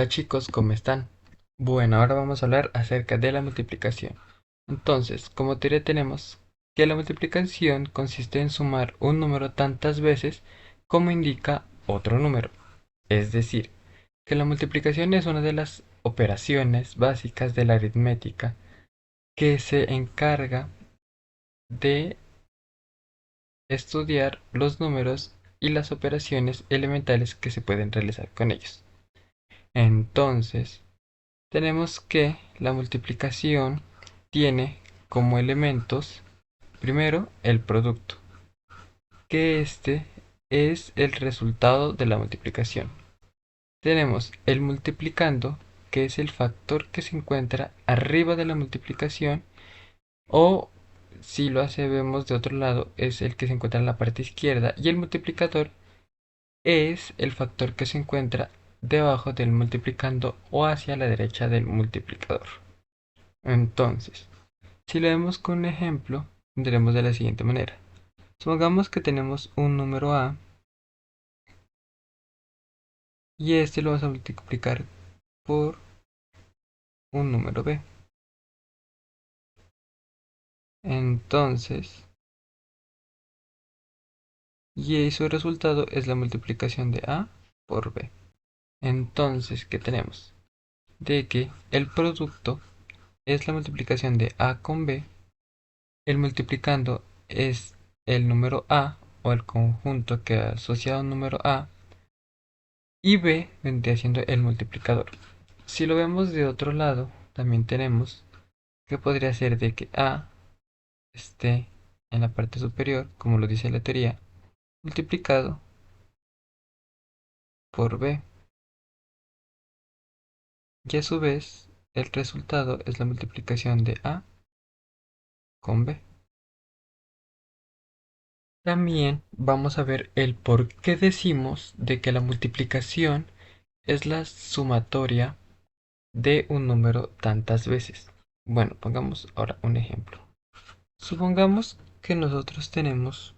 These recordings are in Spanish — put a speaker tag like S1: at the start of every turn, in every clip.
S1: Hola chicos, ¿cómo están? Bueno, ahora vamos a hablar acerca de la multiplicación. Entonces, como teoría tenemos que la multiplicación consiste en sumar un número tantas veces como indica otro número. Es decir, que la multiplicación es una de las operaciones básicas de la aritmética que se encarga de estudiar los números y las operaciones elementales que se pueden realizar con ellos. Entonces, tenemos que la multiplicación tiene como elementos, primero, el producto, que este es el resultado de la multiplicación. Tenemos el multiplicando, que es el factor que se encuentra arriba de la multiplicación, o si lo hacemos de otro lado, es el que se encuentra en la parte izquierda, y el multiplicador es el factor que se encuentra debajo del multiplicando o hacia la derecha del multiplicador. Entonces, si lo vemos con un ejemplo, tendremos de la siguiente manera. Supongamos que tenemos un número A y este lo vamos a multiplicar por un número B. Entonces, y su resultado es la multiplicación de A por B. Entonces, ¿qué tenemos? De que el producto es la multiplicación de A con B, el multiplicando es el número A o el conjunto que asocia a un número A, y B vendría siendo el multiplicador. Si lo vemos de otro lado, también tenemos que podría ser de que A esté en la parte superior, como lo dice la teoría, multiplicado por B, y a su vez el resultado es la multiplicación de A con B. También vamos a ver el por qué decimos de que la multiplicación es la sumatoria de un número tantas veces. Bueno, pongamos ahora un ejemplo. Supongamos que nosotros tenemos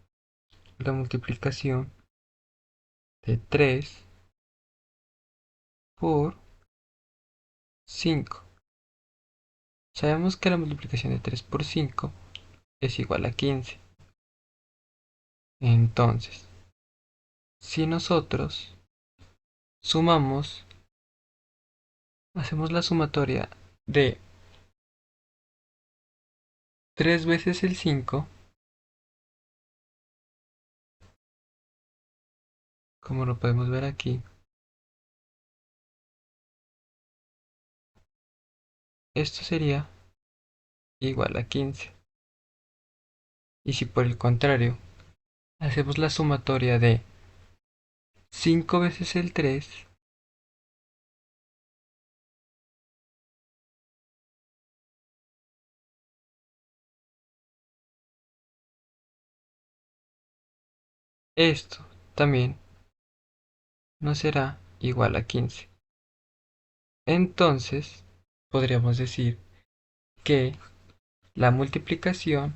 S1: la multiplicación de 3 por 5. Sabemos que la multiplicación de 3 por 5 es igual a 15. Entonces, si nosotros sumamos, hacemos la sumatoria de 3 veces el 5, como lo podemos ver aquí, esto sería igual a 15. Y si por el contrario hacemos la sumatoria de 5 veces el 3, esto también nos será igual a 15. Entonces, podríamos decir que la multiplicación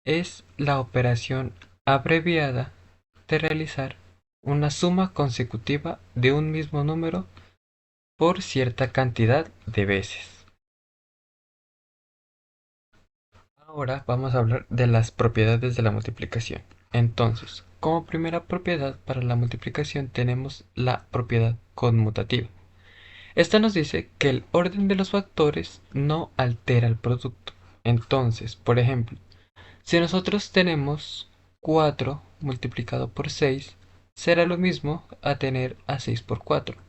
S1: es la operación abreviada de realizar una suma consecutiva de un mismo número por cierta cantidad de veces. Ahora vamos a hablar de las propiedades de la multiplicación. Entonces, como primera propiedad para la multiplicación tenemos la propiedad conmutativa. Esta nos dice que el orden de los factores no altera el producto. Entonces, por ejemplo, si nosotros tenemos 4 multiplicado por 6, será lo mismo a tener a 6 por 4.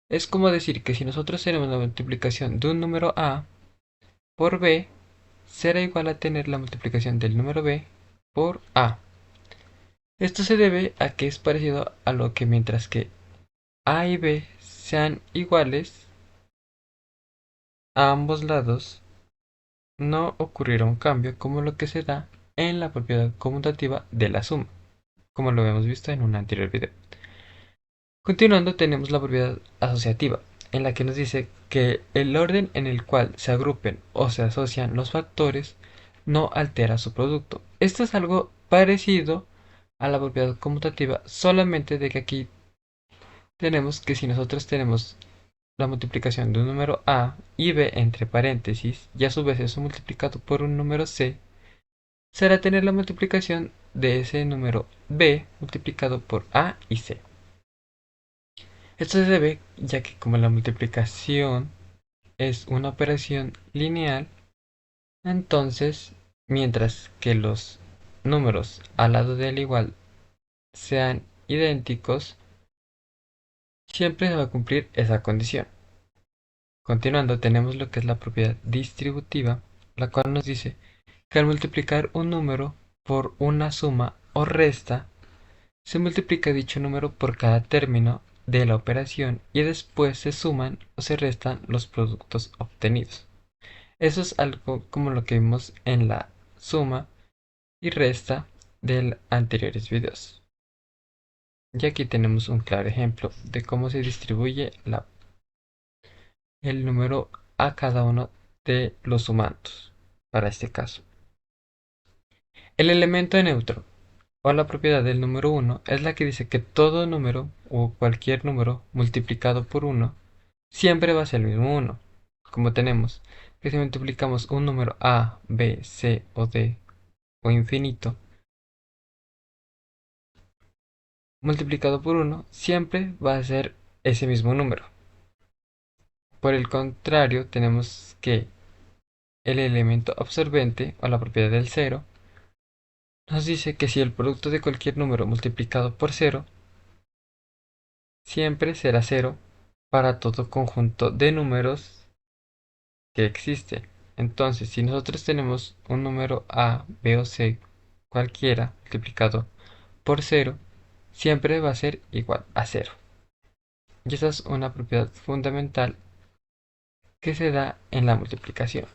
S1: Es como decir que si nosotros tenemos la multiplicación de un número A por B, será igual a tener la multiplicación del número B por A. Esto se debe a que es parecido a lo que mientras que A y B sean iguales a ambos lados, no ocurrirá un cambio como lo que se da en la propiedad conmutativa de la suma, como lo hemos visto en un anterior video. Continuando tenemos la propiedad asociativa, en la que nos dice que el orden en el cual se agrupen o se asocian los factores no altera su producto. Esto es algo parecido a la propiedad conmutativa, solamente de que aquí tenemos que si nosotros tenemos la multiplicación de un número a y b entre paréntesis, y a su vez eso multiplicado por un número c, será tener la multiplicación de ese número b multiplicado por a y c. Esto se debe ya que como la multiplicación es una operación lineal, entonces mientras que los números al lado del igual sean idénticos, siempre se va a cumplir esa condición. Continuando, tenemos lo que es la propiedad distributiva, la cual nos dice que al multiplicar un número por una suma o resta, se multiplica dicho número por cada término de la operación y después se suman o se restan los productos obtenidos. Eso es algo como lo que vimos en la suma y resta de anteriores videos. Y aquí tenemos un claro ejemplo de cómo se distribuye el número a cada uno de los sumandos, para este caso. El elemento neutro o la propiedad del número 1 es la que dice que todo número o cualquier número multiplicado por 1 siempre va a ser el mismo 1. Como tenemos que si multiplicamos un número a, b, c o d o infinito multiplicado por 1 siempre va a ser ese mismo número. Por el contrario, tenemos que el elemento absorbente o la propiedad del cero nos dice que si el producto de cualquier número multiplicado por cero siempre será cero para todo conjunto de números que existe. Entonces, si nosotros tenemos un número a, b o c cualquiera multiplicado por cero, siempre va a ser igual a cero. Y esa es una propiedad fundamental que se da en la multiplicación.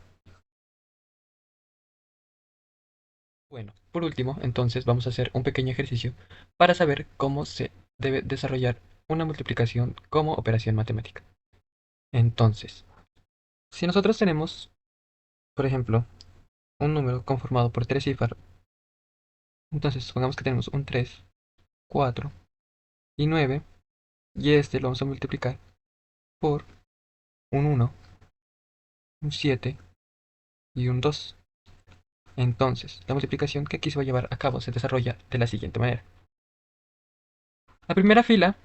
S1: Bueno, por último, entonces vamos a hacer un pequeño ejercicio para saber cómo se debe desarrollar una multiplicación como operación matemática. Entonces, si nosotros tenemos, por ejemplo, un número conformado por tres cifras, entonces supongamos que tenemos un 3, 4 y 9, y este lo vamos a multiplicar por un 1, un 7 y un 2. Entonces, la multiplicación que aquí se va a llevar a cabo se desarrolla de la siguiente manera. La primera fila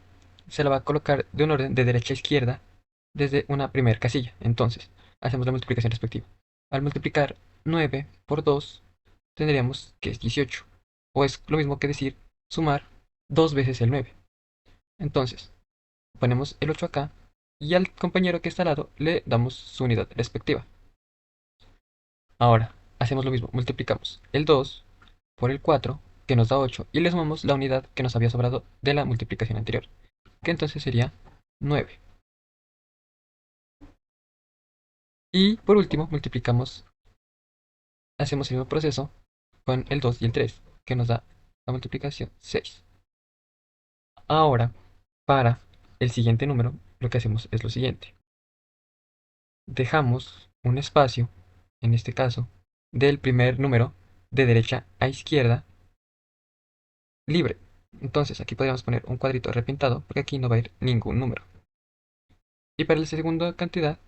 S1: se la va a colocar de un orden de derecha a izquierda desde una primera casilla. Entonces, hacemos la multiplicación respectiva. Al multiplicar 9 por 2, tendríamos que es 18. O es lo mismo que decir sumar 2 veces el 9. Entonces, ponemos el 8 acá y al compañero que está al lado le damos su unidad respectiva. Ahora, hacemos lo mismo, multiplicamos el 2 por el 4, que nos da 8, y le sumamos la unidad que nos había sobrado de la multiplicación anterior, que entonces sería 9. Y por último, hacemos el mismo proceso con el 2 y el 3, que nos da la multiplicación 6. Ahora, para el siguiente número, lo que hacemos es lo siguiente. Dejamos un espacio, en este caso, del primer número de derecha a izquierda libre. Entonces aquí podríamos poner un cuadrito repintado porque aquí no va a ir ningún número. Y para la segunda cantidad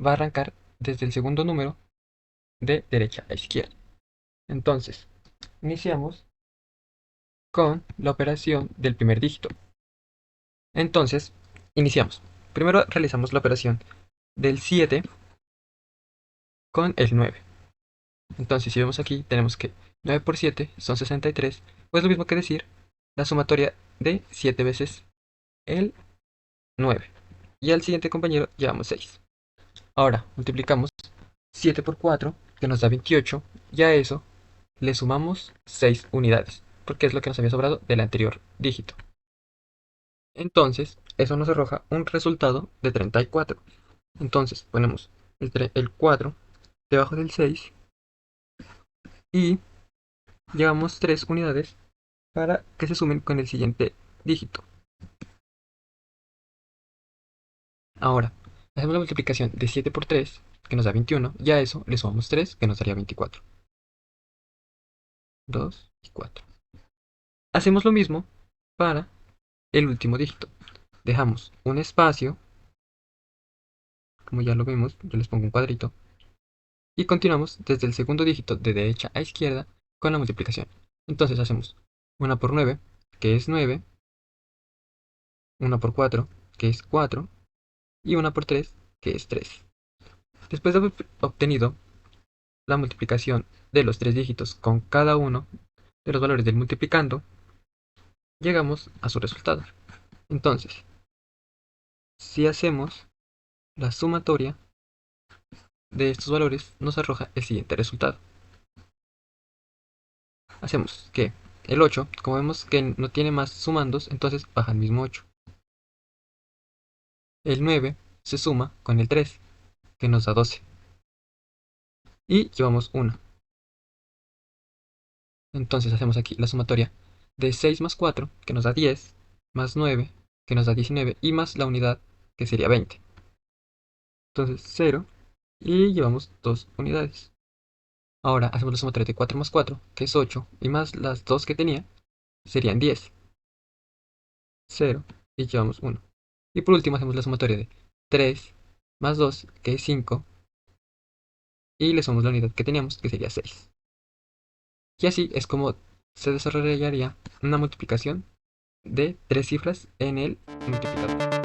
S1: va a arrancar desde el segundo número de derecha a izquierda. Entonces, iniciamos con la operación del primer dígito. Entonces, iniciamos. Primero realizamos la operación del 7 con el 9. Entonces, si vemos aquí, tenemos que 9 por 7 son 63. Pues lo mismo que decir la sumatoria de 7 veces el 9. Y al siguiente compañero llevamos 6. Ahora, multiplicamos 7 por 4, que nos da 28. Y a eso le sumamos 6 unidades, porque es lo que nos había sobrado del anterior dígito. Entonces, eso nos arroja un resultado de 34. Entonces, ponemos el 4 debajo del 6 y llevamos 3 unidades para que se sumen con el siguiente dígito. Ahora, hacemos la multiplicación de 7 por 3, que nos da 21, y a eso le sumamos 3, que nos daría 24. 2 y 4. Hacemos lo mismo para el último dígito. Dejamos un espacio como ya lo vimos, yo les pongo un cuadrito. Y continuamos desde el segundo dígito de derecha a izquierda con la multiplicación. Entonces hacemos 1 por 9, que es 9, 1 por 4, que es 4, y 1 por 3, que es 3. Después de haber obtenido la multiplicación de los tres dígitos con cada uno de los valores del multiplicando, llegamos a su resultado. Entonces, si hacemos la sumatoria de estos valores, nos arroja el siguiente resultado. Hacemos que el 8, como vemos que no tiene más sumandos, entonces baja el mismo 8. El 9 se suma con el 3, que nos da 12. Y llevamos 1. Entonces hacemos aquí la sumatoria de 6 más 4, que nos da 10, más 9, que nos da 19, y más la unidad, que sería 20. Entonces 0, y llevamos 2 unidades. Ahora hacemos la sumatoria de 4 más 4, que es 8, y más las 2 que tenía, serían 10. 0, y llevamos 1. Y por último hacemos la sumatoria de 3 más 2, que es 5, y le sumamos la unidad que teníamos, que sería 6. Y así es como se desarrollaría una multiplicación de tres cifras en el multiplicador.